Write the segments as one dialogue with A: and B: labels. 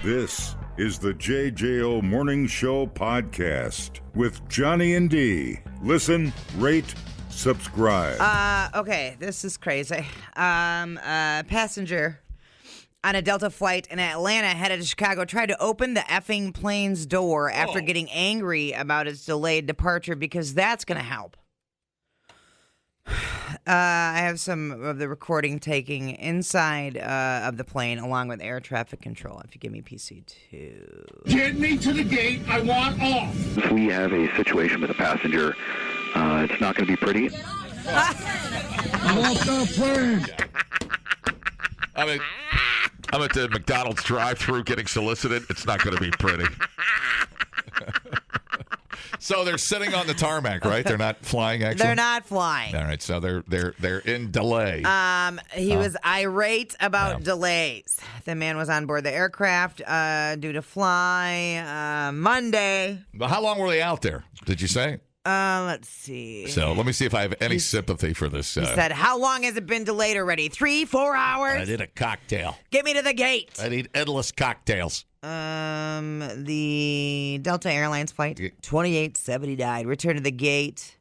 A: This is the JJO Morning Show podcast with Johnny and D. Listen, rate, subscribe.
B: Okay, this is crazy. A passenger on a Delta flight in Atlanta headed to Chicago tried to open the effing plane's door after getting angry about its delayed departure because that's going to help. I have some of the recording taking inside of the plane along with air traffic control. If you give me PC2.
C: Get me to the gate. I want off.
D: If we have a situation with a passenger, it's not going to be pretty.
C: I'm off the plane.
E: I'm at the McDonald's drive-thru getting solicited. It's not going to be pretty. So they're sitting on the tarmac, right? They're not flying, actually?
B: They're not flying.
E: All right, so they're in delay.
B: He was irate about delays. The man was on board the aircraft due to fly Monday.
E: But how long were they out there? Did you say?
B: Let's see.
E: So let me see if I have any sympathy for this.
B: He said, how long has it been delayed already? 3-4 hours?
E: I need a cocktail.
B: Get me to the gate.
E: I need endless cocktails.
B: The Delta Airlines flight 2870 died. Returned to the gate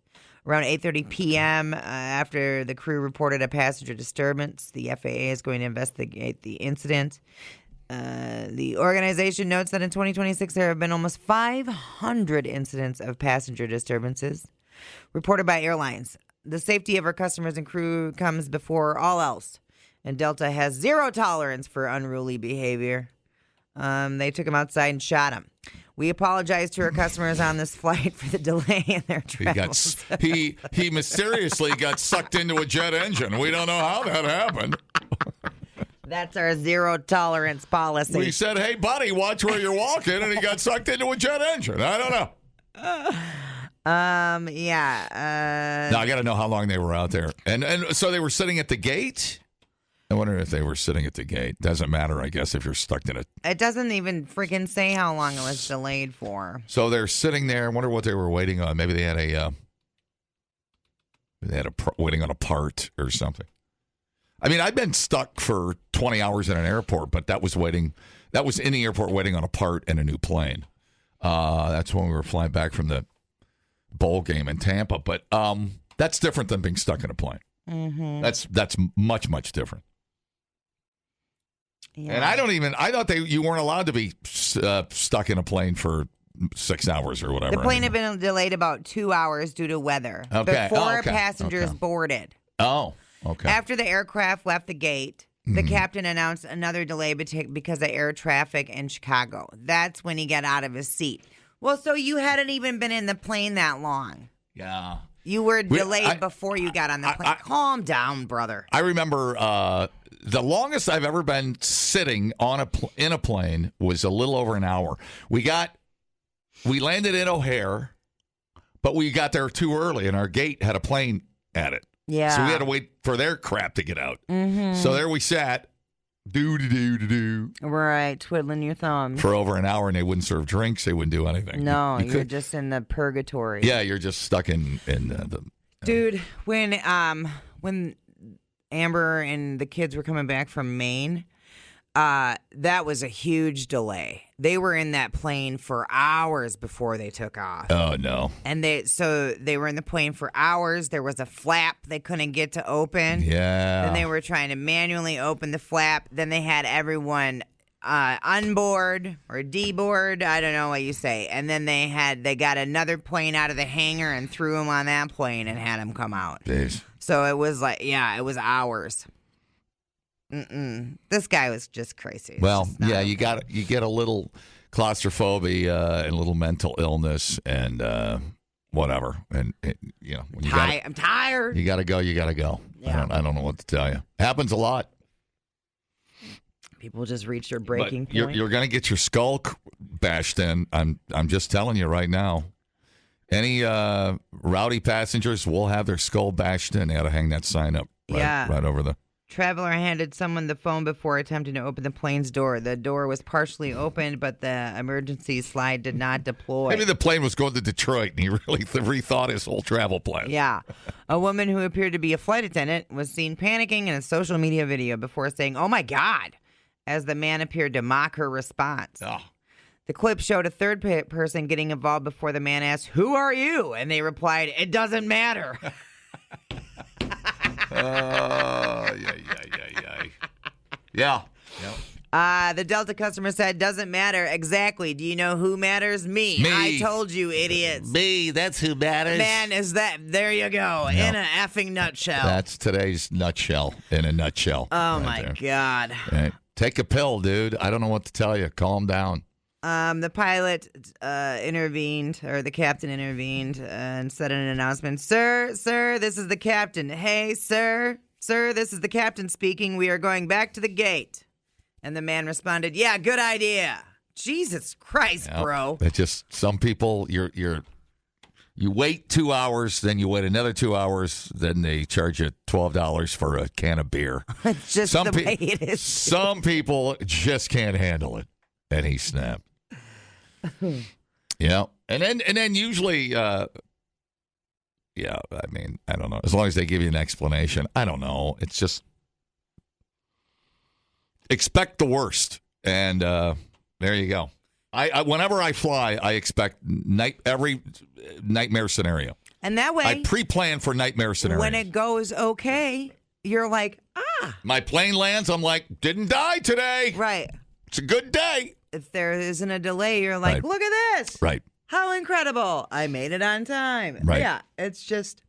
B: around 8:30 p.m. After the crew reported a passenger disturbance. The FAA is going to investigate the incident. The organization notes that in 2026 there have been almost 500 incidents of passenger disturbances reported by airlines. The safety of our customers and crew comes before all else, and Delta has zero tolerance for unruly behavior. They took him outside and shot him. We apologize to our customers on this flight for the delay in their travels.
E: He mysteriously got sucked into a jet engine. We don't know how that happened.
B: That's our zero tolerance policy.
E: We said, hey, buddy, watch where you're walking, and he got sucked into a jet engine. I don't know.
B: Yeah.
E: Now, I got to know how long they were out there. And so they were sitting at the gate? I wonder if they were sitting at the gate. Doesn't matter, I guess, if you're stuck in it.
B: It doesn't even freaking say how long it was delayed for.
E: So they're sitting there. I wonder what they were waiting on. Maybe they had waiting on a part or something. I mean, I've been stuck for 20 hours in an airport, but that was in the airport waiting on a part and a new plane. That's when we were flying back from the bowl game in Tampa. But that's different than being stuck in a plane.
B: Mm-hmm.
E: That's much, much different.
B: Yeah.
E: And I thought you weren't allowed to be stuck in a plane for 6 hours or whatever.
B: The plane had been delayed about 2 hours due to weather before passengers boarded.
E: Oh, okay.
B: After the aircraft left the gate, the captain announced another delay because of air traffic in Chicago. That's when he got out of his seat. Well, so you hadn't even been in the plane that long.
E: Yeah.
B: You were delayed before you got on the plane. Calm down, brother.
E: I remember the longest I've ever been sitting in a plane was a little over an hour. We landed in O'Hare, but we got there too early, and our gate had a plane at it.
B: Yeah.
E: So we had to wait for their crap to get out.
B: Mm-hmm.
E: So there we sat,
B: Right, twiddling your thumbs.
E: for over an hour, and they wouldn't serve drinks. They wouldn't do anything.
B: No, you're just in the purgatory.
E: Yeah, you're just stuck in the.
B: Dude, when Amber and the kids were coming back from Maine, that was a huge delay. They were in that plane for hours before they took off.
E: Oh no!
B: And they were in the plane for hours. There was a flap they couldn't get to open.
E: Yeah.
B: Then they were trying to manually open the flap. Then they had everyone unboard or deboard. I don't know what you say. And then they got another plane out of the hangar and threw them on that plane and had them come out.
E: Jeez.
B: So it was it was hours. This guy was just crazy.
E: Well, yeah, you get a little claustrophobia and a little mental illness and whatever. And when
B: I'm tired.
E: You got to go. You got to go.
B: Yeah.
E: I don't know what to tell you. Happens a lot.
B: People just reach their breaking
E: But
B: point.
E: you're going to get your skull bashed in. I'm just telling you right now. Any rowdy passengers will have their skull bashed in. They ought to hang that sign up right over the.
B: Traveler handed someone the phone before attempting to open the plane's door. The door was partially opened, but the emergency slide did not deploy.
E: Maybe the plane was going to Detroit, and he really rethought his whole travel plan.
B: Yeah. A woman who appeared to be a flight attendant was seen panicking in a social media video before saying, "Oh, my God," as the man appeared to mock her response.
E: Oh.
B: The clip showed a third person getting involved before the man asked, "Who are you?" And they replied, "It doesn't matter."
E: Yeah.
B: The Delta customer said, "Doesn't matter. Exactly. Do you know who matters? Me. I told you, idiots.
F: Me, that's who matters.
B: Man, is that. There you go.
E: Yeah.
B: In a effing nutshell."
E: That's today's nutshell in a nutshell.
B: Oh,
E: right
B: my
E: there.
B: God.
E: Right. Take a pill, dude. I don't know what to tell you. Calm down.
B: The pilot intervened, or the captain intervened, and said in an announcement, Sir, this is the captain. Hey, sir, this is the captain speaking. We are going back to the gate." And the man responded, "Yeah, good idea." Jesus Christ,
E: Yep.
B: bro.
E: It's just some people. You wait 2 hours, then you wait another 2 hours, then they charge you $12 for a can of beer.
B: It's just the way it is.
E: Some people just can't handle it, and he snapped. Yeah, and then usually, yeah. I mean, I don't know. As long as they give you an explanation, I don't know. It's just expect the worst, and there you go. I whenever I fly, I expect every nightmare scenario.
B: And that way,
E: I pre-plan for nightmare scenarios.
B: when it goes okay, you're like,
E: My plane lands, I'm like, didn't die today.
B: right.
E: It's a good day.
B: If there isn't a delay, you're like,
E: Right.
B: look at this.
E: Right.
B: How incredible. I made it on time.
E: Right.
B: Yeah, it's just.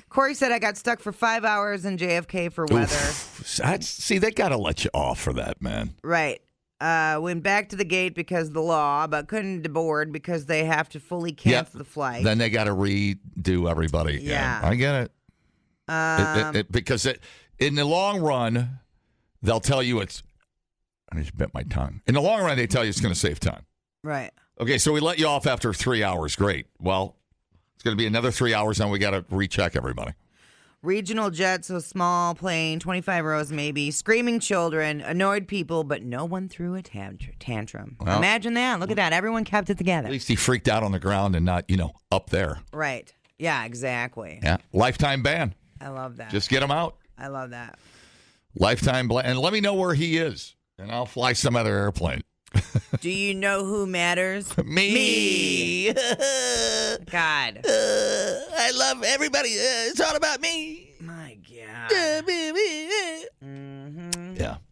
B: Corey said I got stuck for 5 hours in JFK for weather.
E: See, they got to let you off for that, man.
B: Right. Went back to the gate because of the law, but couldn't board because they have to fully cancel the flight.
E: Then they got to redo everybody.
B: Yeah.
E: I get it. Because in the long run, they'll tell you it's. I just bit my tongue. In the long run, they tell you it's going to save time.
B: Right.
E: Okay, so we let you off after 3 hours. Great. Well, it's going to be another 3 hours, and we got to recheck everybody.
B: Regional jet, so small plane, 25 rows maybe, screaming children, annoyed people, but no one threw a tantrum.
E: Well,
B: Imagine that. Look at that. Everyone kept it together.
E: At least he freaked out on the ground and not, up there.
B: Right. Yeah, exactly.
E: Yeah. Lifetime ban.
B: I love that.
E: Just get him out.
B: I love that.
E: Lifetime ban. And let me know where he is, and I'll fly some other airplane.
B: Do you know who matters?
E: Me.
B: God.
F: I love everybody. It's all about me.
B: My God.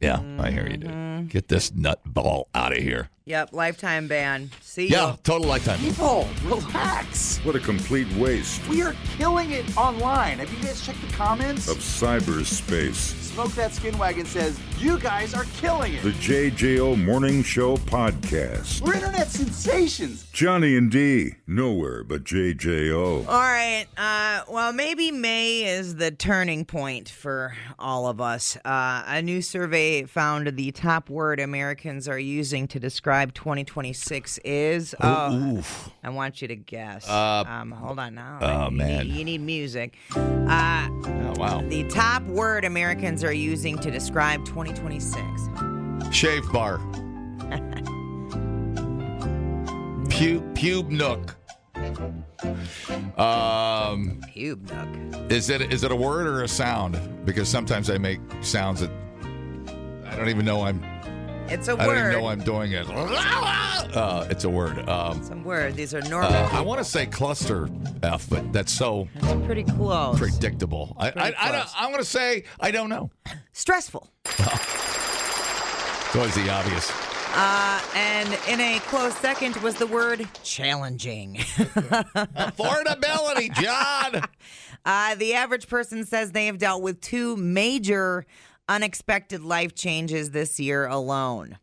E: Yeah, I hear you, dude. Get this nut ball out of here.
B: Yep, lifetime ban. See
E: Yeah,
B: you.
E: total lifetime.
G: People, relax.
A: What a complete waste
G: We are killing it online. Have you guys checked the comments?
A: of cyberspace.
G: Smoke That Skin Wagon says, you guys are killing
A: The
G: it.
A: JJO Morning Show Podcast.
G: We're internet sensations.
A: Johnny and D, nowhere but JJO.
B: All right. Well, maybe May is the turning point for all of us. A new survey found the top word Americans are using to describe 2026 is. I want you to guess. Hold on now.
E: Oh, man.
B: You need music.
E: Oh, wow.
B: The top word Americans are using to describe 2026.
E: Shave bar. Pube nook.
B: Pube nook.
E: Is it a word or a sound? Because sometimes I make sounds that I don't even know
B: It's a
E: I don't even
B: word.
E: know I'm doing it. It's a word.
B: Some words. These are normal.
E: I want to say cluster F, but that's so
B: It's pretty close.
E: predictable. I want to say I don't know.
B: Stressful.
E: It's always the obvious.
B: And in a close second was the word challenging.
E: Affordability, John.
B: The average person says they have dealt with 2 major unexpected life changes this year alone.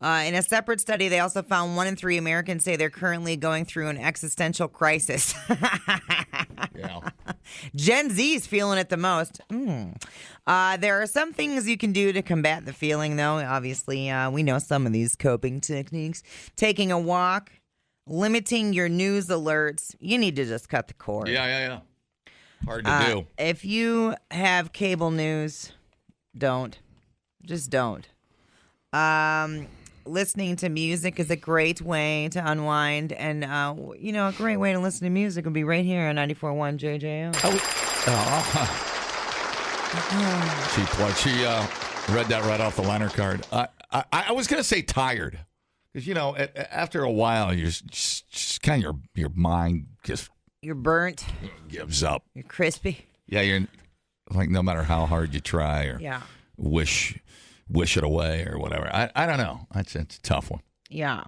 B: In a separate study, they also found 1 in 3 Americans say they're currently going through an existential crisis.
E: Yeah.
B: Gen Z's feeling it the most. There are some things you can do to combat the feeling, though. Obviously, we know some of these coping techniques. Taking a walk, limiting your news alerts. You need to just cut the cord.
E: Yeah. Hard to do.
B: If you have cable news, don't. Just don't. Listening to music is a great way to unwind. And, a great way to listen to music would be right here on 94.1 JJO.
E: She read that right off the liner card. I was going to say tired. Because, after a while, you're just kind of your mind just...
B: You're burnt.
E: Gives up.
B: You're crispy.
E: Yeah, you're like no matter how hard you try or wish it away or whatever. I don't know. It's a tough one.
B: Yeah.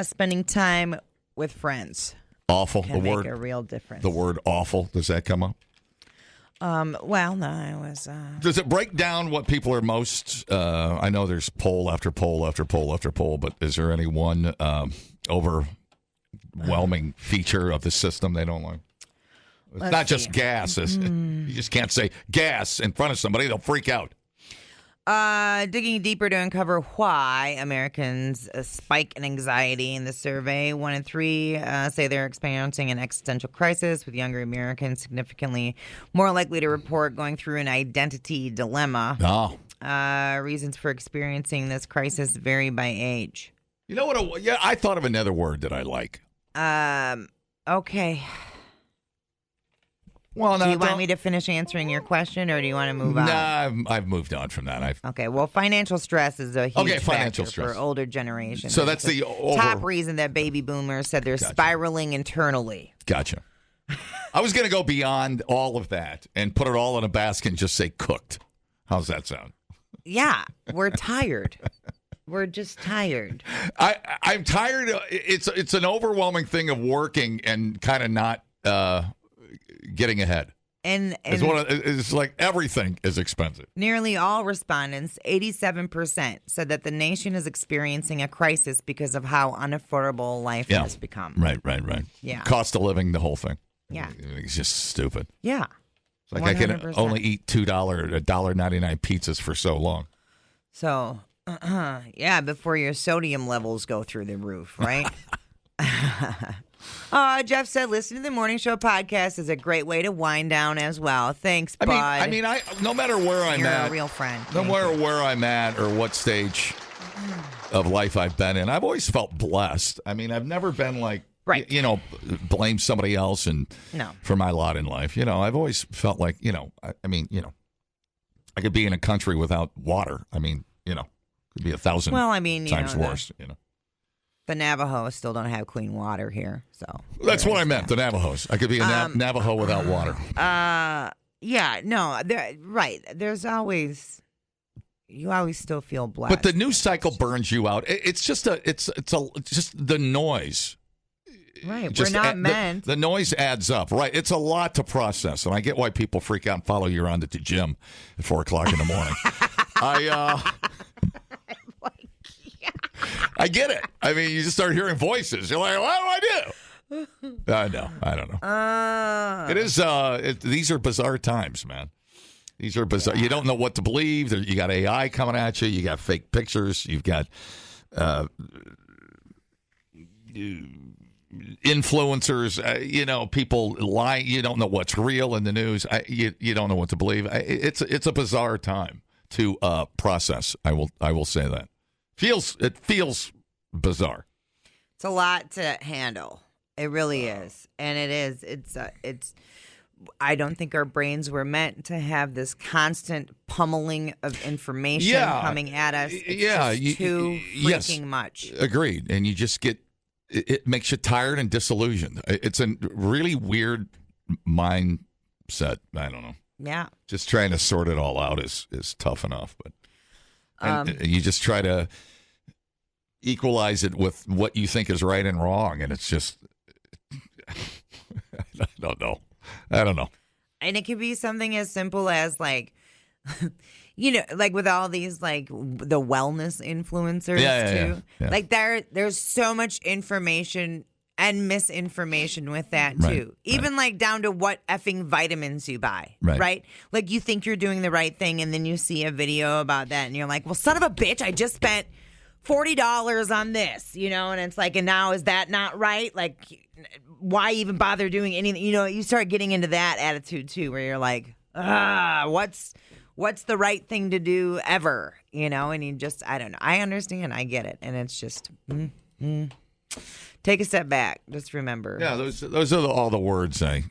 B: Spending time with friends.
E: Awful.
B: Can make a real difference.
E: The word awful, does that come up?
B: Well, no, I was...
E: Does it break down what people are most... I know there's poll after poll after poll after poll, but is there any one overwhelming feature of the system they don't like? It's not just gas. You just can't say gas in front of somebody. They'll freak out.
B: Digging deeper to uncover why Americans spike in anxiety in the survey. 1 in 3 say they're experiencing an existential crisis, with younger Americans significantly more likely to report going through an identity dilemma.
E: Oh.
B: Reasons for experiencing this crisis vary by age.
E: You know what? I thought of another word that I like.
B: Okay.
E: Well,
B: do you want me to finish answering your question, or do you want to move on?
E: Nah, I've moved on from that.
B: Okay, well, financial stress is a huge factor for older generations.
E: So that's the
B: top reason that baby boomers said they're spiraling internally.
E: Gotcha. I was going to go beyond all of that and put it all in a basket and just say cooked. How's that sound?
B: Yeah, we're tired. We're just tired.
E: I'm tired. It's an overwhelming thing of working and kind of not getting ahead.
B: And
E: it's like everything is expensive.
B: Nearly all respondents, 87%, said that the nation is experiencing a crisis because of how unaffordable life has become.
E: Right.
B: Yeah.
E: Cost of living, the whole thing.
B: Yeah.
E: It's just stupid.
B: Yeah.
E: It's like 100%. I can only eat $1.99 pizzas for so long.
B: So, before your sodium levels go through the roof, right? Jeff said, listen to the Morning Show podcast is a great way to wind down as well. Thanks, bud.
E: I mean, no matter where I'm
B: You're
E: at.
B: a real friend.
E: No matter where I'm at or what stage of life I've been in, I've always felt blessed. I mean, I've never been like, blame somebody else for my lot in life. I've always felt like, I could be in a country without water. I mean, could be 1,000 times worse,
B: The Navajos still don't have clean water here, so
E: that's what I meant. The Navajos. I could be a Navajo without water.
B: Right. There's always you always still feel blessed.
E: But the news cycle burns you out. It's just the noise.
B: Right. We're not meant.
E: The noise adds up. Right. It's a lot to process, and I get why people freak out and follow you around at the gym at 4:00 in the morning. I get it. I mean, you just start hearing voices. You're like, what do I do? I don't know. It is. These are bizarre times, man. These are bizarre. You don't know what to believe. You got AI coming at you. You got fake pictures. You've got influencers. People lying. You don't know what's real in the news. You don't know what to believe. It's a bizarre time to process. I will say that. It feels bizarre.
B: It's a lot to handle. It really is, and it is. It's. I don't think our brains were meant to have this constant pummeling of information coming at us. It's too freaking much.
E: Agreed, and you just get. It makes you tired and disillusioned. It's a really weird mindset. I don't know.
B: Yeah.
E: Just trying to sort it all out is tough enough, but. And you just try to equalize it with what you think is right and wrong, and it's just I don't know.
B: And it could be something as simple as like like with all these like the wellness influencers too.
E: Yeah.
B: Like there's so much information and misinformation with that too. Even like down to what effing vitamins you buy, right? Like you think you're doing the right thing and then you see a video about that and you're like, well, son of a bitch, I just spent $40 on this, and it's like, and now is that not right? Like, why even bother doing anything? You start getting into that attitude too, where you're like, what's the right thing to do ever? And you just, I don't know. I understand. I get it. And it's just, take a step back. Just remember.
E: Yeah, those are all the words I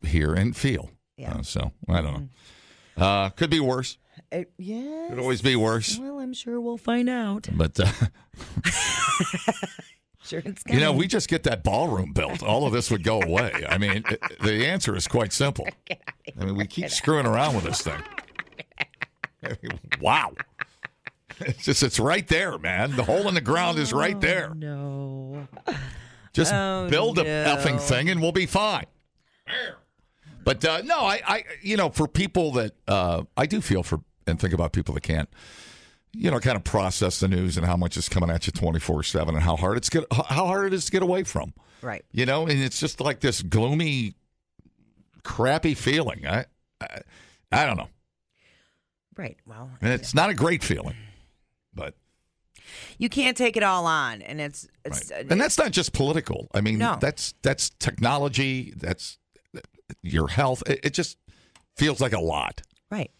E: hear and feel.
B: Yeah.
E: So I don't know. Could be worse.
B: Yeah.
E: Could always be worse.
B: Well, I'm sure we'll find out.
E: But,
B: Sure it's coming.
E: we just get that ballroom built. All of this would go away. I mean, the answer is quite simple. I mean, we keep screwing around with this thing. I mean, wow. It's right there, man. The hole in the ground is right there.
B: No.
E: Just build a effing thing and we'll be fine. But no, I for people that I do feel for and think about people that can't, kind of process the news and how much is coming at you 24/7 and how hard it is to get away from.
B: Right.
E: And it's just like this gloomy, crappy feeling. I don't know.
B: Right. Well,
E: And it's not a great feeling, but
B: you can't take it all on, and it's
E: right. And that's not just political. I mean,
B: No.
E: that's technology. That's your health. It just feels like a lot.
B: right.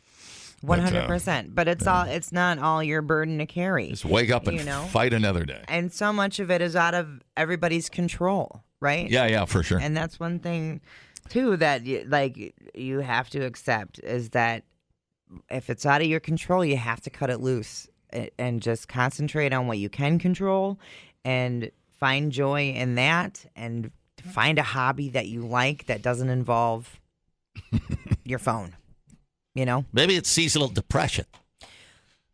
B: 100%. But it's all. It's not all your burden to carry.
E: Just wake up and fight another day.
B: And so much of it is out of everybody's control, right?
E: Yeah, for sure.
B: And that's one thing, too, that you have to accept is that if it's out of your control, you have to cut it loose and just concentrate on what you can control and find joy in that and find a hobby that you like that doesn't involve your phone,
F: Maybe it's seasonal depression.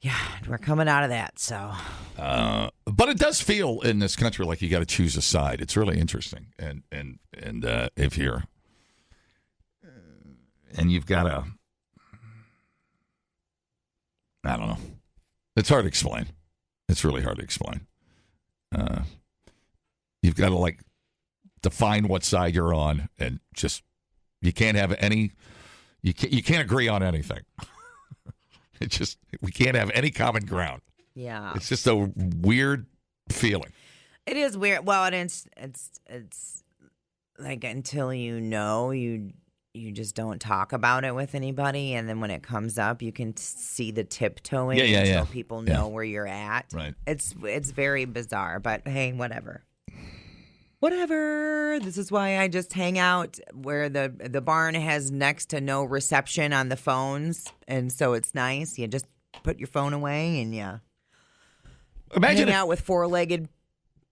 B: Yeah, we're coming out of that, so.
E: But it does feel in this country like you got to choose a side. It's really interesting. And if you're, and you've got to, I don't know. It's hard to explain. It's really hard to explain. You've got to define what side you're on, and just you can't have any. You can't agree on anything. We can't have any common ground.
B: Yeah,
E: it's just a weird feeling.
B: It is weird. Well, it's like until you just don't talk about it with anybody, and then when it comes up, you can see the tiptoeing so people know where you're at.
E: Right.
B: It's very bizarre, but hey, whatever. This is why I just hang out where the barn has next to no reception on the phones, and so it's nice. You just put your phone away and you hang out with four-legged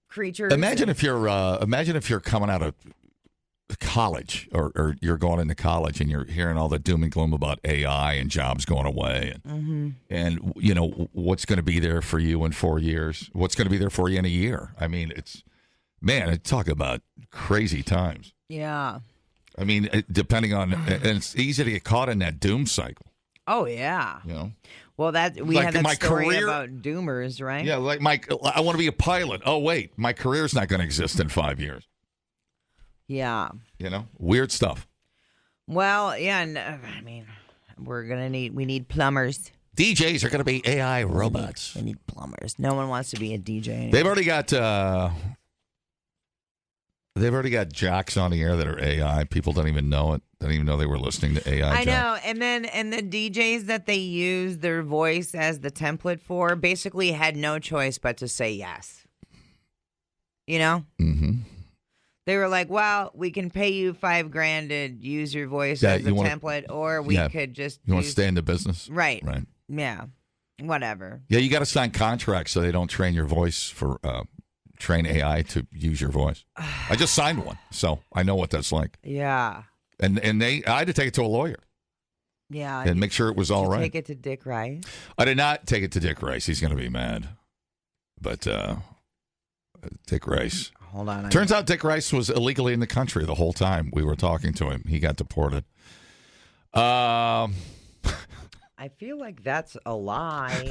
B: creatures.
E: Imagine if you're coming out of college or you're going into college and you're hearing all the doom and gloom about AI and jobs going away and what's going to be there for you in 4 years, what's going to be there for you in a year. I mean, talk about crazy times.
B: Yeah.
E: I mean, depending on, and it's easy to get caught in that doom cycle.
B: Oh yeah. Well, we had that story about doomers, right?
E: Yeah, I want to be a pilot. Oh wait, my career's not going to exist in 5 years.
B: Yeah.
E: Weird stuff.
B: Well, yeah, and I mean, we need plumbers.
F: DJs are going to be AI robots.
B: We need plumbers. No one wants to be a DJ anymore.
E: They've already got jocks on the air that are AI. People don't even know it. Don't even know they were listening to AI.
B: I know. And the DJs that they use their voice as the template for basically had no choice but to say yes.
E: Mm-hmm.
B: They were like, well, we can pay you $5,000 to use your voice as a template, or we could just
E: want to stay in the business.
B: Right. Yeah. Whatever.
E: Yeah, you got to sign contracts so they don't train your voice for train AI to use your voice. I just signed one, so I know what that's like.
B: Yeah.
E: And I had to take it to a lawyer.
B: Yeah.
E: And make sure it was all right.
B: Take it to Dick Rice?
E: I did not take it to Dick Rice. He's going to be mad. But Dick Rice.
B: Hold on.
E: Turns out Dick Rice was illegally in the country the whole time we were talking to him. He got deported.
B: I feel like that's a lie.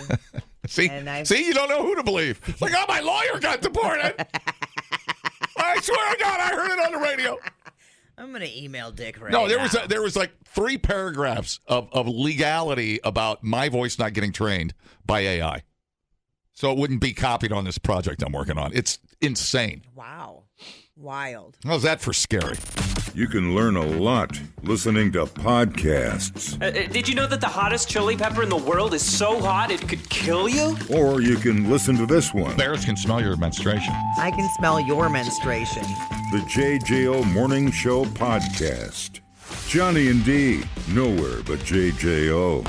E: See, you don't know who to believe. It's like, my lawyer got deported. I swear to God, I heard it on the radio.
B: I'm going to email Dick right
E: now.
B: No,
E: there was like 3 paragraphs of legality about my voice not getting trained by AI. So it wouldn't be copied on this project I'm working on. It's insane.
B: Wow. Wild.
E: How's that for scary?
A: You can learn a lot listening to podcasts.
H: Did you know that the hottest chili pepper in the world is so hot it could kill you?
A: Or you can listen to this one.
E: Bears can smell your menstruation.
B: I can smell your menstruation.
A: The JJO Morning Show Podcast. Johnny and D, nowhere but JJO.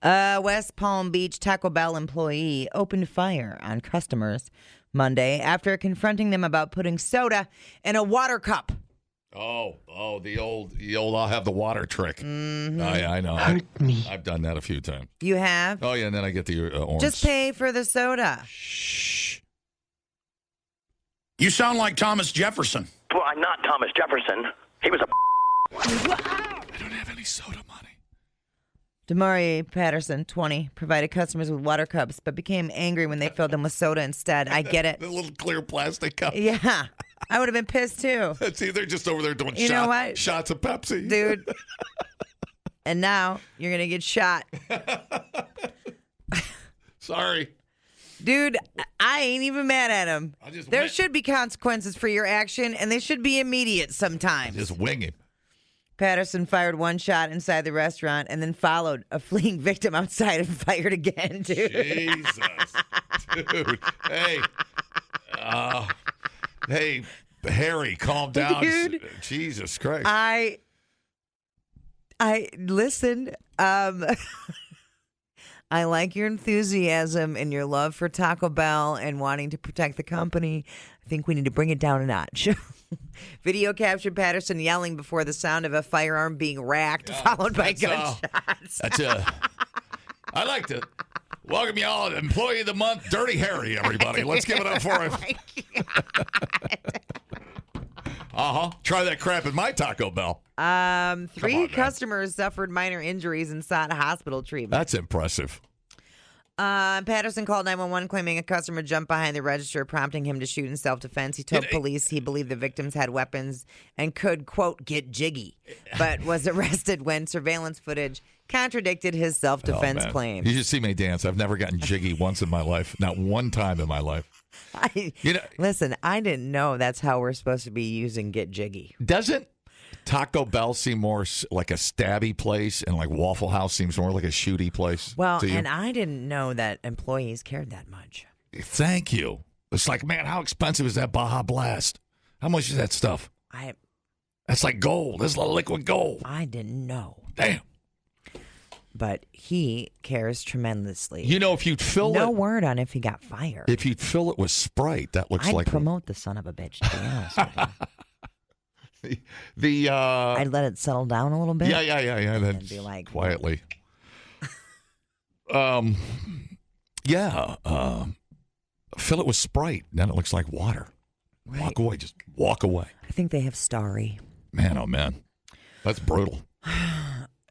B: West Palm Beach Taco Bell employee opened fire on customers Monday after confronting them about putting soda in a water cup.
E: Oh, the old I'll have the water trick.
B: Mm-hmm.
E: Oh, yeah, I know. I've done that a few times.
B: You have?
E: Oh, yeah, and then I get the orange.
B: Just pay for the soda.
E: Shh.
G: You sound like Thomas Jefferson.
D: Well, I'm not Thomas Jefferson. He was a
E: I don't have any soda money.
B: Damari Patterson, 20, provided customers with water cups, but became angry when they filled them with soda instead. I get it.
E: The little clear plastic cup.
B: Yeah. I would have been pissed too.
E: See, they're just over there doing
B: know what?
E: shots of Pepsi.
B: Dude. And now you're going to get shot.
E: Sorry.
B: Dude, I ain't even mad at him. There
E: went-
B: should be consequences for your action, and they should be immediate sometimes.
E: Just wing him.
B: Patterson fired one shot inside the restaurant and then followed a fleeing victim outside and fired again, dude.
E: Jesus. Dude. Hey, Harry, calm down.
B: Dude.
E: Jesus Christ.
B: I listen. I like your enthusiasm and your love for Taco Bell and wanting to protect the company. I think we need to bring it down a notch. Video captured Patterson yelling before the sound of a firearm being racked, followed by gunshots.
E: I like to welcome you all to Employee of the Month, Dirty Harry, everybody. Let's give it up for him. Try that crap at my Taco Bell.
B: Three customers suffered minor injuries and sought hospital treatment.
E: That's impressive.
B: Patterson called 911 claiming a customer jumped behind the register, prompting him to shoot in self-defense. He told police he believed the victims had weapons and could, quote, get jiggy, but was arrested when surveillance footage contradicted his self-defense claims.
E: You should see me dance. I've never gotten jiggy once in my life. Not one time in my life.
B: Listen, I didn't know that's how we're supposed to be using get jiggy.
E: Doesn't Taco Bell seem more like a stabby place, and like Waffle House seems more like a shooty place?
B: Well, and I didn't know that employees cared that much.
E: Thank you. It's like, man, how expensive is that Baja Blast? How much is that stuff? That's like gold. That's like liquid gold.
B: I didn't know.
E: Damn.
B: But he cares tremendously.
E: You know, if you'd fill
B: no word on if he got fired.
E: If you'd fill it with Sprite, that looks
B: I'd
E: like
B: promote the son of a bitch, to be honest with you. I'd let it settle down a little bit.
E: Yeah. Then
B: be like,
E: quietly. Fill it with Sprite. Then it looks like water. Right. Walk away. Just walk away.
B: I think they have Starry.
E: Man, oh man, that's brutal.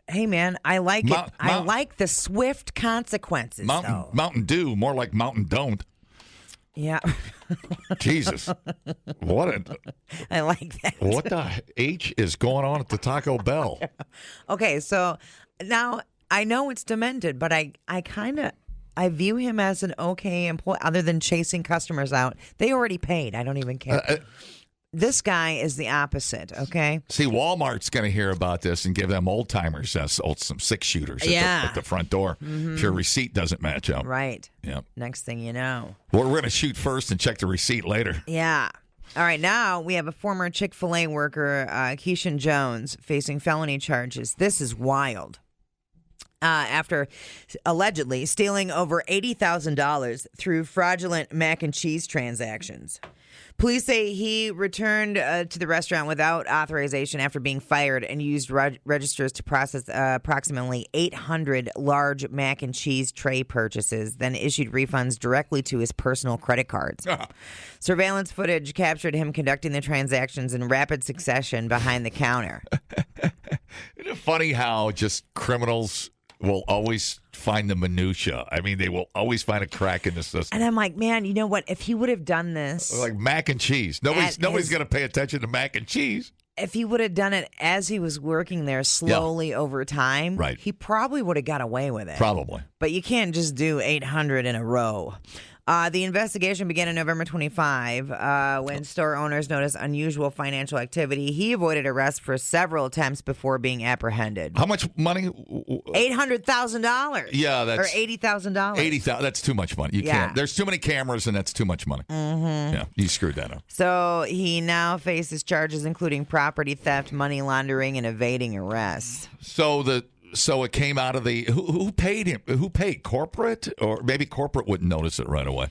B: Hey man, I like it. I like the swift consequences.
E: Mountain Dew, more like Mountain Don't.
B: Yeah.
E: Jesus.
B: I like that.
E: What the H is going on at the Taco Bell?
B: Okay, so now I know it's demented, but I view him as an okay employee other than chasing customers out. They already paid. I don't even care. This guy is the opposite, okay?
E: See, Walmart's going to hear about this and give them old-timers some six-shooters at the front door if your receipt doesn't match up.
B: Right.
E: Yeah.
B: Next thing you know.
E: Well, we're going to shoot first and check the receipt later.
B: Yeah. All right, now we have a former Chick-fil-A worker, Keishan Jones, facing felony charges. This is wild. After allegedly stealing over $80,000 through fraudulent mac and cheese transactions. Police say he returned to the restaurant without authorization after being fired and used registers to process approximately 800 large mac and cheese tray purchases, then issued refunds directly to his personal credit cards. Surveillance footage captured him conducting the transactions in rapid succession behind the counter.
E: Isn't it funny how just criminals will always find the minutia? I mean, they will always find a crack in the system.
B: And I'm like, man, you know what? If he would have done this,
E: like mac and cheese, nobody's going to pay attention to mac and cheese.
B: If he would have done it as he was working there slowly over time,
E: right,
B: he probably would have got away with it.
E: Probably.
B: But you can't just do 800 in a row. The investigation began on November 25 when store owners noticed unusual financial activity. He avoided arrest for several attempts before being apprehended.
E: How much money?
B: $800,000.
E: Yeah, that's
B: or $80,000.
E: $80,000. That's too much money. You can't. There's too many cameras, and that's too much money.
B: Mm-hmm.
E: Yeah, you screwed that up.
B: So he now faces charges including property theft, money laundering, and evading arrest.
E: So So it came out of the who paid him? Who paid corporate? Or maybe corporate wouldn't notice it right away.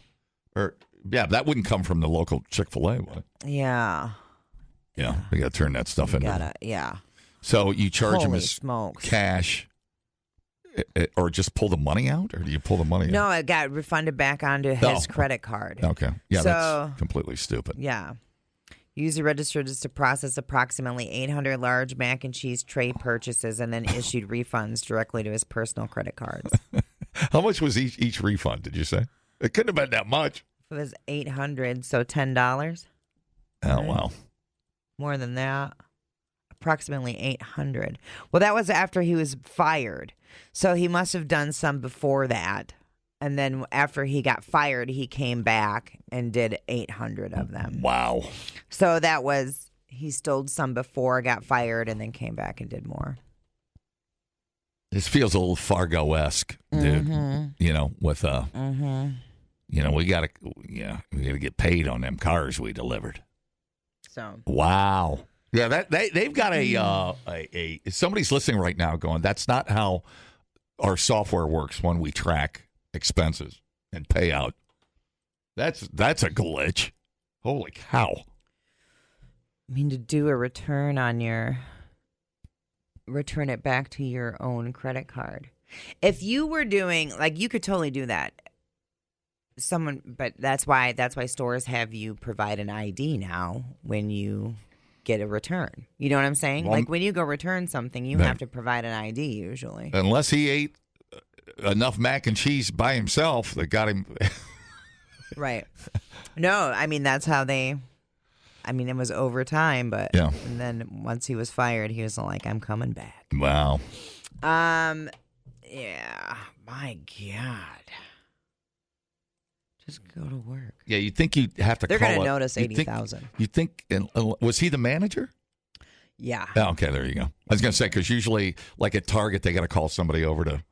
E: Or yeah, that wouldn't come from the local Chick-fil-A, would it?
B: Yeah.
E: Yeah, we got to turn that stuff into.
B: Yeah.
E: So you charge
B: Holy
E: him as
B: smokes.
E: cash, or just pull the money out, or do you pull the money out?
B: No, it got refunded back onto his credit card.
E: Okay. Yeah,
B: So-
E: that's completely stupid.
B: Yeah. User registered us to process approximately 800 large mac and cheese tray purchases and then issued refunds directly to his personal credit cards.
E: How much was each refund, did you say? It couldn't have been that much.
B: It was 800, so $10.
E: Oh, wow.
B: More than that. Approximately 800. Well, that was after he was fired. So he must have done some before that. And then after he got fired, he came back and did 800 of them.
E: Wow.
B: So that was, he stole some before, got fired, and then came back and did more.
E: This feels a little Fargo-esque, dude. You know, with you know, we gotta get paid on them cars we delivered.
B: So
E: Wow. Yeah, they've got a somebody's listening right now going, that's not how our software works when we track expenses and payout. That's a glitch. Holy cow.
B: I mean, to do a return it back to your own credit card. If you were doing, like, you could totally do that. But that's why stores have you provide an ID now when you get a return. You know what I'm saying?
E: Well,
B: like when you go return something, you have to provide an ID usually.
E: Unless he ate enough mac and cheese by himself that got him.
B: Right. No, I mean, that's how it was over time, but
E: Yeah.
B: And then once he was fired, he was like, I'm coming back.
E: Wow.
B: Yeah, my God. Just go to work.
E: Yeah, you'd think you'd have to
B: They're
E: call
B: going to
E: it-
B: notice
E: you'd think-
B: 80,000.
E: You think, was he the manager?
B: Yeah.
E: Oh, okay, there you go. I was going to say, because usually, like at Target, they got to call somebody over to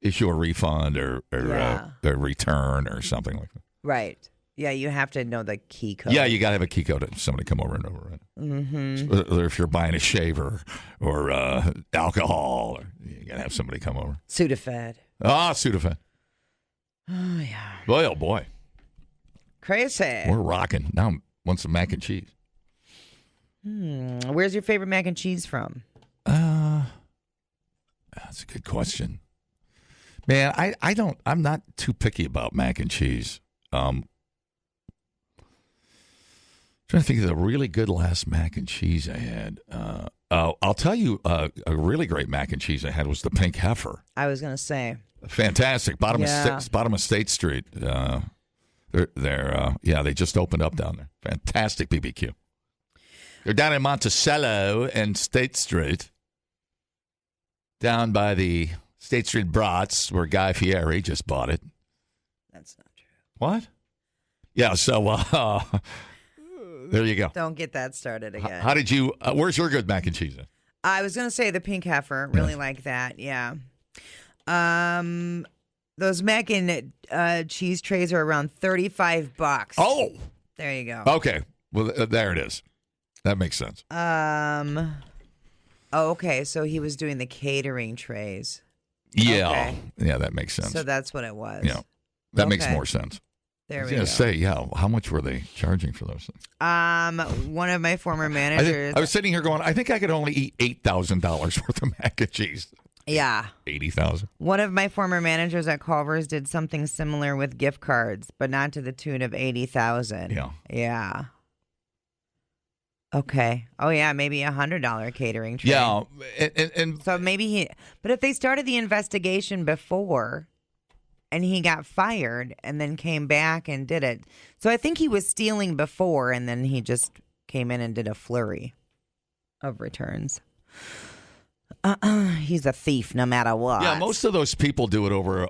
E: issue a refund or a return or something like that.
B: Right. Yeah, you have to know the key code.
E: Yeah, you got to have a key code to somebody come over and override. Mm-hmm. Or if you're buying a shaver or alcohol, you got to have somebody come over.
B: Sudafed.
E: Ah, Sudafed.
B: Oh, yeah.
E: Boy, oh boy.
B: Crazy.
E: We're rocking. Now I want some mac and cheese.
B: Where's your favorite mac and cheese from?
E: That's a good question. Man, I'm not too picky about mac and cheese. Trying to think of the really good last mac and cheese I had. I'll tell you a really great mac and cheese I had was the Pink Heifer.
B: I was going to say.
E: Fantastic. Bottom
B: Yeah.
E: of State Street. They just opened up down there. Fantastic BBQ. They're down in Monticello and State Street. Down by the State Street Brats, where Guy Fieri just bought it.
B: That's not true.
E: What? Yeah, so there you go.
B: Don't get that started again.
E: How did you, where's your good mac and cheese at?
B: I was going to say the Pink Heifer. Really like that. Yeah. Those mac and cheese trays are around $35.
E: Oh,
B: There you go.
E: okay. Well, there it is. That makes sense.
B: Okay. So he was doing the catering trays.
E: Yeah.
B: Okay.
E: Yeah, that makes sense.
B: So that's what it was.
E: Yeah. That makes
B: Okay.
E: more sense. I
B: There
E: was
B: we
E: going
B: go.
E: to say, yeah, how much were they charging for those things?
B: One of my former
E: I
B: managers.
E: was sitting here going, I think I could only eat $8,000 worth of mac and cheese.
B: Yeah.
E: 80,000.
B: One of my former managers at Culver's did something similar with gift cards, but not to the tune of 80,000.
E: Yeah.
B: Yeah. Okay. Oh yeah, maybe $100 catering tray.
E: Yeah, and
B: So maybe but if they started the investigation before and he got fired and then came back and did it. So I think he was stealing before and then he just came in and did a flurry of returns. He's a thief no matter what.
E: yeah, most of those people do it over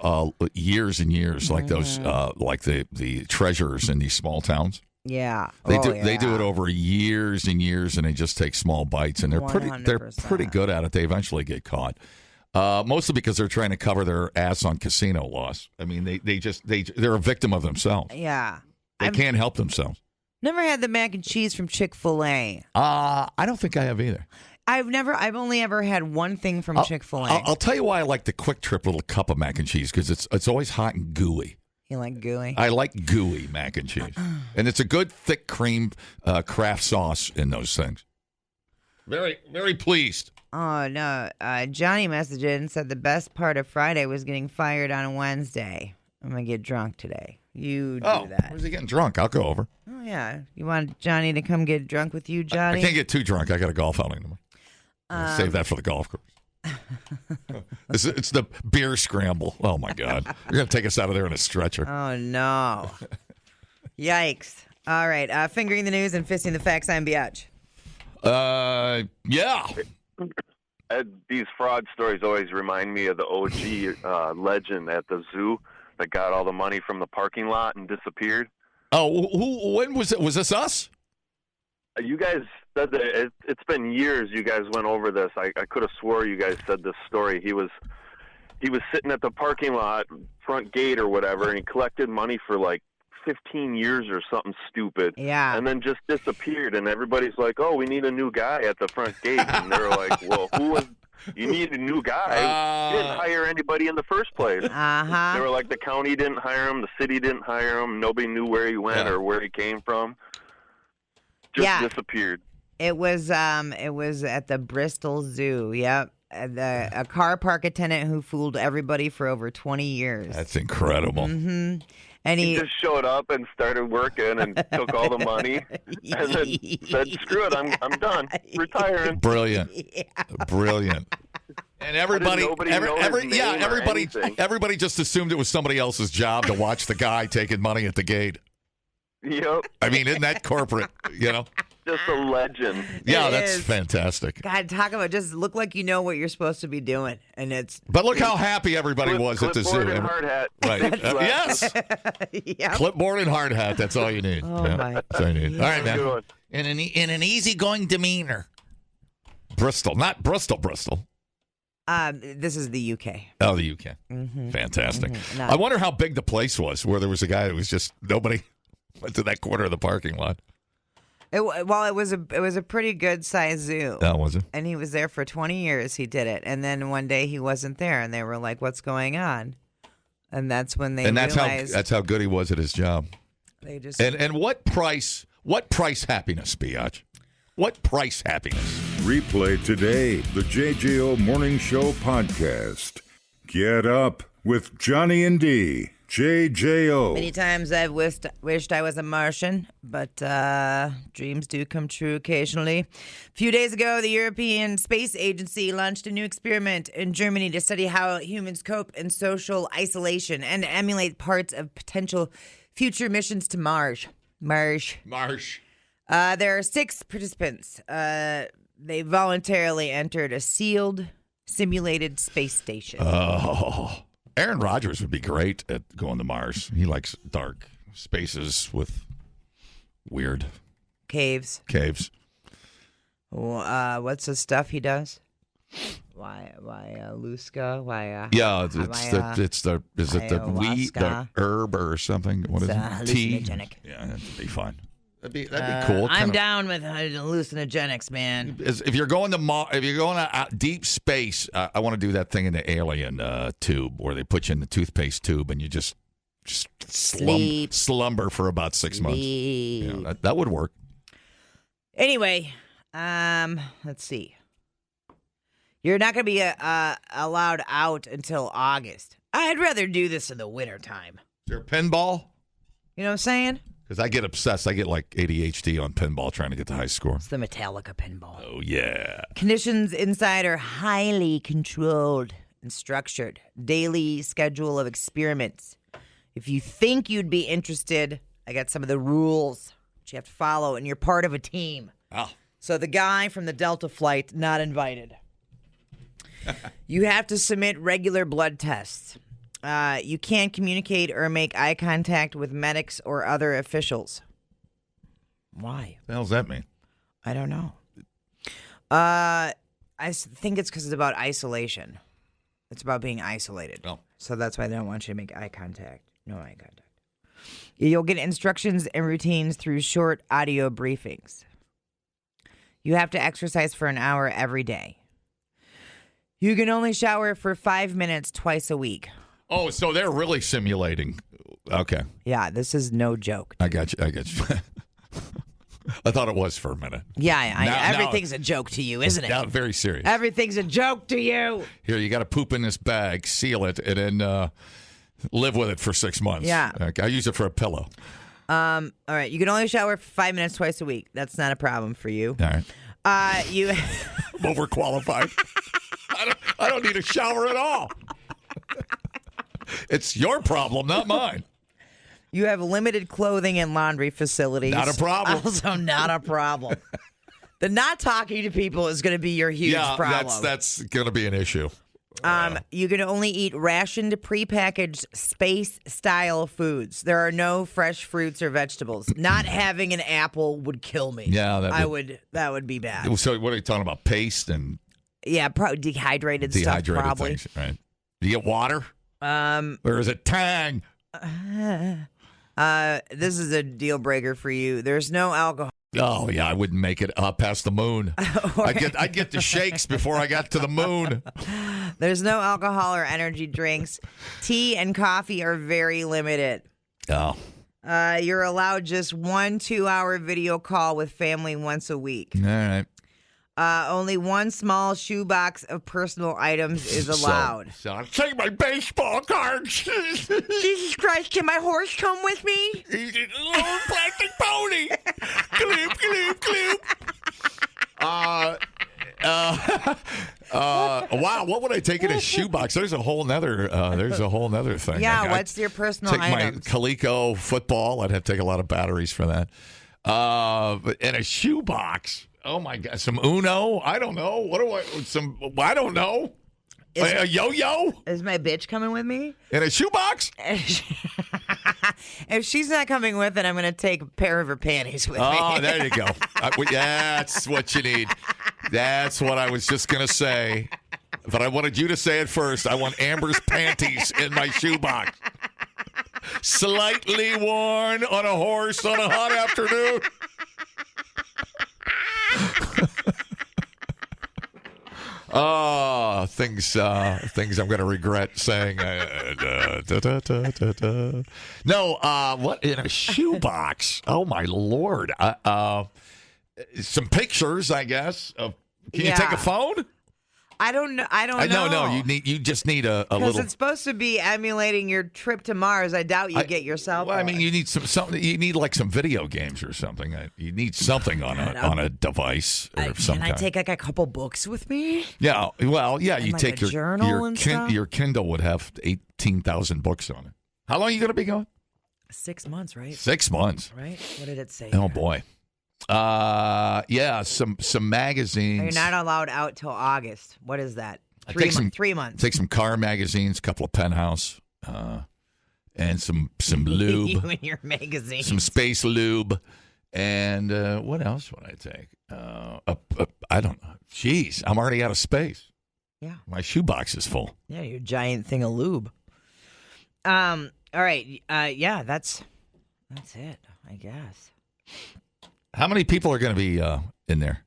E: years and years, like those, like the treasurers in these small towns.
B: Yeah.
E: They
B: Oh,
E: they do
B: yeah.
E: it over years and years, and they just take small bites, and they're pretty
B: 100%.
E: good at it. They eventually get caught, mostly because they're trying to cover their ass on casino loss. I mean, they're a victim of themselves.
B: Yeah.
E: They can't help themselves.
B: Never had the mac and cheese from Chick-fil-A.
E: I don't think I have either.
B: I've only ever had one thing from Chick-fil-A.
E: I'll tell you why I like the Quick Trip little cup of mac and cheese, because it's always hot and gooey.
B: You like gooey?
E: I like gooey mac and cheese. And it's a good thick cream Kraft sauce in those things. Very, very pleased.
B: Oh, no. Johnny messaged in and said the best part of Friday was getting fired on Wednesday. I'm going to get drunk today. You do that.
E: Where's he getting drunk? I'll go over.
B: Oh, yeah. You want Johnny to come get drunk with you, Johnny?
E: I can't get too drunk. I got a golf outing tomorrow. Save that for the golf course. It's the beer scramble. Oh, my God. You're going to take us out of there in a stretcher.
B: Oh, no. Yikes. All right. Fingering the news and fisting the facts. I'm Biatch.
E: Yeah.
I: These fraud stories always remind me of the OG legend at the zoo that got all the money from the parking lot and disappeared.
E: Oh, when was it? Was this us?
I: You guys said that it's been years you guys went over this. I could have swore you guys said this story. He was sitting at the parking lot front gate or whatever, and he collected money for like 15 years or something stupid.
B: Yeah.
I: And then just disappeared, and everybody's like, oh, we need a new guy at the front gate. And they're like, well, who was... You need a new guy. You didn't hire anybody in the first place.
B: Uh-huh.
I: They were like, the county didn't hire him, the city didn't hire him, nobody knew where he went or where he came from. Just disappeared.
B: It was at the Bristol Zoo. Yep. A car park attendant who fooled everybody for over 20 years.
E: That's incredible.
B: Mm-hmm. And
I: he just showed up and started working and took all the money and then said, screw it, I'm done. Retiring.
E: Brilliant. Yeah. Brilliant. And everybody just assumed it was somebody else's job to watch the guy taking money at the gate.
I: Yep.
E: I mean, isn't that corporate,
I: Just a legend.
E: Yeah, that's fantastic.
B: God, talk about just look like you know what you're supposed to be doing, and it's.
E: But look how happy everybody was at the zoo.
I: Clipboard and hard hat.
E: Right? Yes.
B: Yep.
E: Clipboard and hard hat. That's all you need.
B: Oh my.
E: That's all you need. All right, man.
F: In an easygoing demeanor.
E: Bristol, not Bristol.
B: This is the UK.
E: Oh, the UK.
B: Mm-hmm.
E: Fantastic.
B: Mm-hmm.
E: I wonder how big the place was, where there was a guy that was just nobody went to that corner of the parking lot.
B: It was a pretty good sized zoo.
E: That was it.
B: And he was there for 20 years. He did it, and then one day he wasn't there, and they were like, "What's going on?" And that's when they realized
E: that's how good he was at his job.
B: They just
E: and what price happiness, Biatch? What price happiness?
A: Replay today the JJO Morning Show podcast. Get up with Johnny and D. JJO.
B: Many times I've wished I was a Martian, but dreams do come true occasionally. A few days ago, the European Space Agency launched a new experiment in Germany to study how humans cope in social isolation and emulate parts of potential future missions to Mars. There are 6 participants. They voluntarily entered a sealed, simulated space station.
E: Oh. Aaron Rodgers would be great at going to Mars. He likes dark spaces with weird
B: caves. What's the stuff he does? Why Luska? Why?
E: Yeah, it's the weed, the herb or something? What is it? Tea.
B: Hallucinogenic.
E: Yeah, that'd be fun. That'd be cool.
B: I'm down with hallucinogenics, man.
E: If you're going to deep space, I want to do that thing in the alien tube where they put you in the toothpaste tube and you just slumber for about 6 months. Yeah, that would work.
B: Anyway, let's see. You're not going to be allowed out until August. I'd rather do this in the wintertime.
E: Is there pinball?
B: You know what I'm saying?
E: Because I get obsessed. I get like ADHD on pinball trying to get the high score.
B: It's the Metallica pinball.
E: Oh, yeah.
B: Conditions inside are highly controlled and structured. Daily schedule of experiments. If you think you'd be interested, I got some of the rules that you have to follow, and you're part of a team.
E: Oh.
B: So the guy from the Delta flight, not invited. You have to submit regular blood tests. You can't communicate or make eye contact with medics or other officials. Why?
E: What the hell does that mean?
B: I don't know. I think it's because it's about isolation. It's about being isolated.
E: Oh.
B: So that's why they don't want you to make eye contact. No eye contact. You'll get instructions and routines through short audio briefings. You have to exercise for an hour every day. You can only shower for 5 minutes twice a week.
E: Oh, so they're really simulating. Okay.
B: Yeah, this is no joke.
E: I got you. I thought it was for a minute.
B: Yeah, everything's a joke to you, isn't it?
E: Now, very serious.
B: Everything's a joke to you.
E: Here, you got to poop in this bag, seal it, and then live with it for 6 months.
B: Yeah.
E: Okay, I use it for a pillow.
B: All right, you can only shower for 5 minutes twice a week. That's not a problem for you.
E: All right.
B: You
E: Overqualified. I don't need a shower at all. It's your problem, not mine.
B: You have limited clothing and laundry facilities.
E: Not a problem.
B: Also not a problem. The not talking to people is going to be your huge problem.
E: That's going to be an issue.
B: You can only eat rationed, prepackaged, space-style foods. There are no fresh fruits or vegetables. Not having an apple would kill me.
E: Yeah,
B: that would be bad.
E: So what are you talking about? Paste and
B: probably dehydrated stuff. Probably.
E: Things, right? Do you get water? Or is it Tang?
B: This is a deal breaker for you. There's no alcohol.
E: Oh yeah, I wouldn't make it past the moon. I'd get the shakes before I got to the moon.
B: There's no alcohol or energy drinks. Tea and coffee are very limited.
E: Oh.
B: You're allowed just 1 2-hour video call with family once a week.
E: All right.
B: Only one small shoebox of personal items is allowed.
E: So take my baseball cards.
B: Jesus Christ, can my horse come with me?
E: He's a little plastic pony. Gloop, gloop, gloop. Wow, what would I take in a shoebox? There's a whole nother thing.
B: Yeah, what's your personal
E: take
B: items?
E: My Coleco football. I'd have to take a lot of batteries for that. But in a shoebox. Oh my God! Some Uno? I don't know. I don't know. A yo-yo?
B: Is my bitch coming with me?
E: In a shoebox?
B: If she's not coming with it, I'm going to take a pair of her panties with me.
E: Oh, there you go. That's what you need. That's what I was just going to say. But I wanted you to say it first. I want Amber's panties in my shoebox. Slightly worn on a horse on a hot afternoon. Oh, things I'm going to regret saying. No, what in a shoebox? Oh my Lord! Some pictures, I guess. Can you take a phone?
B: I don't know.
E: No. You just need a little.
B: Because it's supposed to be emulating your trip to Mars. I doubt you get yourself.
E: Well, I mean, you need something. You need like some video games or something. You need something on a device or something.
B: Can I take like a couple books with me?
E: Yeah. Well, yeah. You
B: like
E: take
B: a journal and stuff?
E: Your Kindle would have 18,000 books on it. How long are you going to be going?
B: 6 months, right?
E: 6 months.
B: Right. What did it say?
E: Oh boy. Yeah. Some magazines.
B: You're not allowed out till August. What is that? 3 months.
E: Take some car magazines, a couple of Penthouse, and some lube.
B: You and your magazines.
E: Some space lube, and what else would I take? I don't know. Jeez, I'm already out of space.
B: Yeah.
E: My shoebox is full.
B: Yeah, your giant thing of lube. All right. Yeah, that's it, I guess.
E: How many people are going to be in there?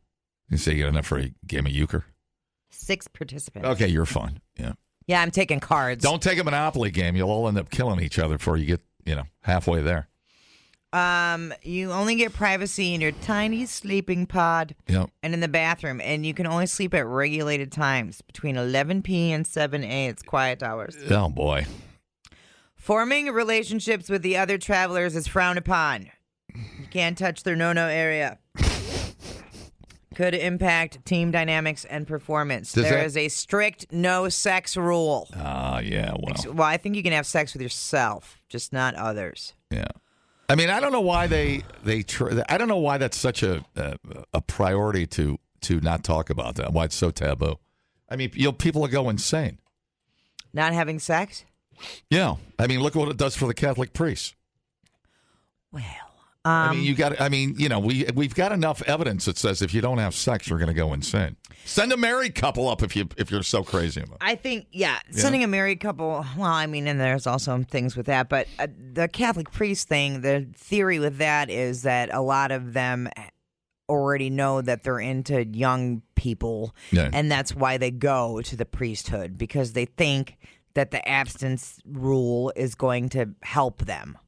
E: You say you got enough for a game of euchre?
B: 6 participants.
E: Okay, you're fine. Yeah.
B: Yeah, I'm taking cards.
E: Don't take a Monopoly game. You'll all end up killing each other before you get, halfway there.
B: You only get privacy in your tiny sleeping pod and in the bathroom, and you can only sleep at regulated times between 11 p.m. and 7 a.m. It's quiet hours.
E: Oh, boy.
B: Forming relationships with the other travelers is frowned upon. You can't touch their no-no area. Could impact team dynamics and performance. There is a strict no sex rule.
E: Yeah,
B: well, I think you can have sex with yourself, just not others.
E: Yeah. I mean, I don't know why I don't know why that's such a priority to not talk about that. Why it's so taboo. I mean, people will go insane.
B: Not having sex?
E: Yeah. I mean, look what it does for the Catholic priests.
B: Well,
E: we've got enough evidence that says if you don't have sex, you're going to go insane. Send a married couple up if you're so crazy about it.
B: I think, sending a married couple. Well, I mean, and there's also things with that, but the Catholic priest thing, the theory with that is that a lot of them already know that they're into young people, and that's why they go to the priesthood, because they think that the abstinence rule is going to help them.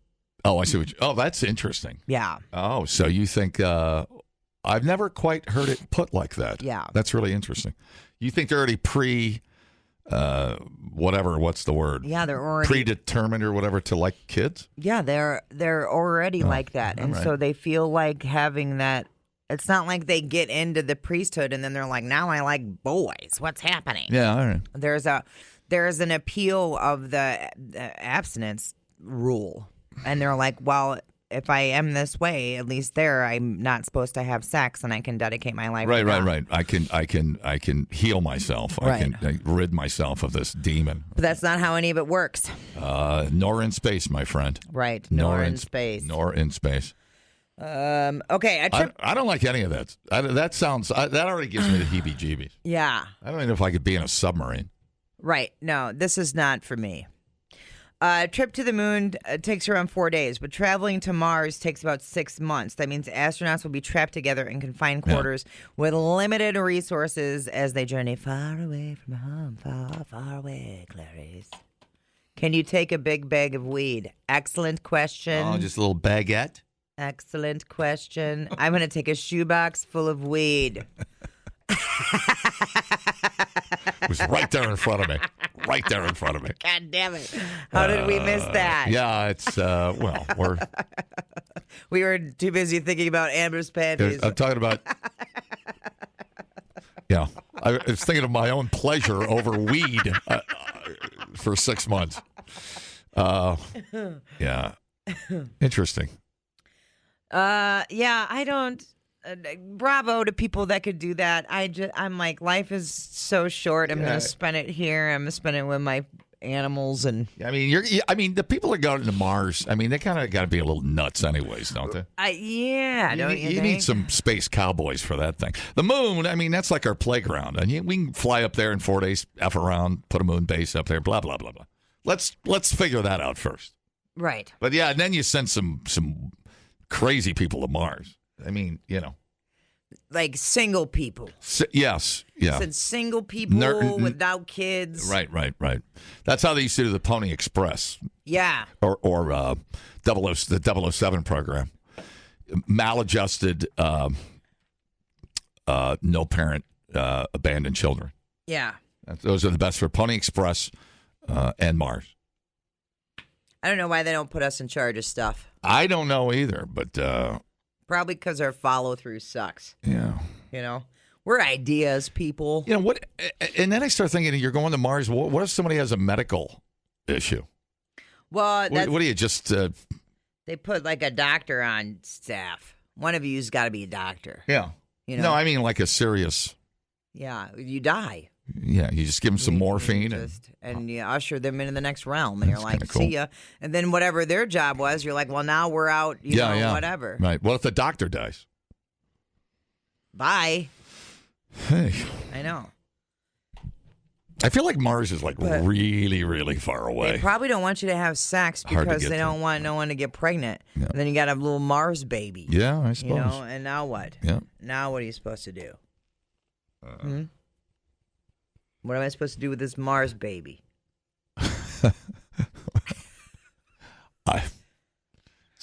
E: Oh, I see what oh, that's interesting.
B: Yeah.
E: Oh, so you think I've never quite heard it put like that.
B: Yeah.
E: That's really interesting. You think they're already what's the word?
B: Yeah, they're already
E: predetermined or whatever to like kids?
B: Yeah, they're already like that. And so they feel like having that. It's not like they get into the priesthood and then they're like, now I like boys. What's happening?
E: Yeah, all right.
B: There's an appeal of the abstinence rule. And they're like, well, if I am this way, at least there, I'm not supposed to have sex, and I can dedicate my life.
E: Right. I can heal myself.
B: Right.
E: I can rid myself of this demon.
B: But that's not how any of it works.
E: Nor in space, my friend.
B: Right. Nor in space.
E: Nor in space.
B: Okay.
E: I don't like any of that. That already gives me the heebie-jeebies.
B: Yeah.
E: I don't know if I could be in a submarine.
B: Right. No, this is not for me. A trip to the moon takes around 4 days, but traveling to Mars takes about 6 months. That means astronauts will be trapped together in confined quarters with limited resources as they journey far away from home, far, far away, Clarice. Can you take a big bag of weed? Excellent question.
E: Oh, just a little baguette?
B: Excellent question. I'm going to take a shoebox full of weed.
E: It was right there in front of me. Right there in front of me.
B: God damn it. How did we miss that?
E: Yeah, it's,
B: we were too busy thinking about Amber's panties.
E: I'm talking about, yeah. I was thinking of my own pleasure over weed for 6 months. Yeah. Interesting.
B: Yeah, I don't. Bravo to people that could do that. I'm like, life is so short. I'm going to spend it here. I'm going to spend it with my animals. And
E: I mean, the people that go to Mars, I mean, they kind of got to be a little nuts anyways, don't they?
B: You
E: need some space cowboys for that thing. The moon, I mean, that's like our playground. And we can fly up there in 4 days, F around, put a moon base up there, blah, blah, blah, blah. Let's figure that out first.
B: Right.
E: But yeah, and then you send some crazy people to Mars. I mean,
B: like single people.
E: Yes. Yeah.
B: Said single people without kids.
E: Right. That's how they used to do the Pony Express.
B: Yeah.
E: Or the 007 program. Maladjusted, no parent, abandoned children.
B: Yeah.
E: Those are the best for Pony Express and Mars.
B: I don't know why they don't put us in charge of stuff.
E: I don't know either, but...
B: Probably because our follow-through sucks.
E: Yeah.
B: We're ideas people.
E: What? And then I start thinking, you're going to Mars. What if somebody has a medical issue?
B: Well,
E: what do you just...
B: They put like a doctor on staff. One of you's got to be a doctor.
E: Yeah. No, I mean like a serious...
B: Yeah, you die.
E: Yeah, you just give them some morphine.
B: And you usher them into the next realm. And you're like,
E: cool.
B: See ya. And then whatever their job was, you're like, well, now we're out, whatever.
E: Right. What if the doctor dies?
B: Bye.
E: Hey.
B: I know.
E: I feel like Mars is really, really far away.
B: They probably don't want you to have sex because they don't want no one to get pregnant. Yeah. And then you got a little Mars baby.
E: Yeah, I suppose.
B: And now what?
E: Yeah.
B: Now what are you supposed to do? What am I supposed to do with this Mars baby?
E: It's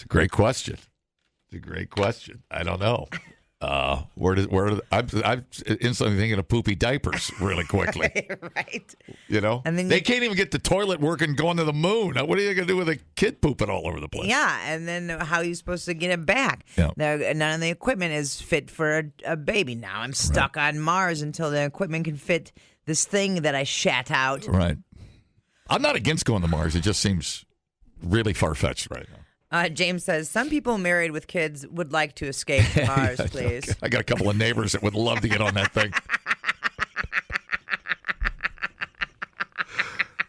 E: a great question. I don't know. I'm instantly thinking of poopy diapers really quickly.
B: Right.
E: And then they can't even get the toilet working going to the moon. What are you going to do with a kid pooping all over the place?
B: Yeah, and then how are you supposed to get it back?
E: Yeah.
B: None of the equipment is fit for a baby. Now I'm stuck on Mars until the equipment can fit this thing that I shat out.
E: Right. I'm not against going to Mars. It just seems really far-fetched right now.
B: James says, some people married with kids would like to escape to Mars, please.
E: I got a couple of neighbors that would love to get on that thing.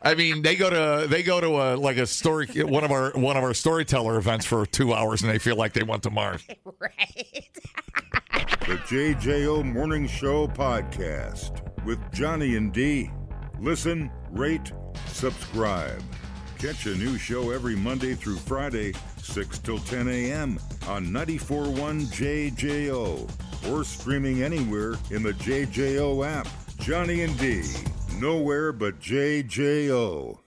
E: I mean, they go to like a story, one of our storyteller events for 2 hours, and they feel like they went to Mars.
B: Right.
A: The JJO Morning Show podcast with Johnny and D. Listen, rate, subscribe. Catch a new show every Monday through Friday, 6 till 10 a.m. on 94.1 JJO. or streaming anywhere in the JJO app. Johnny and D, nowhere but JJO.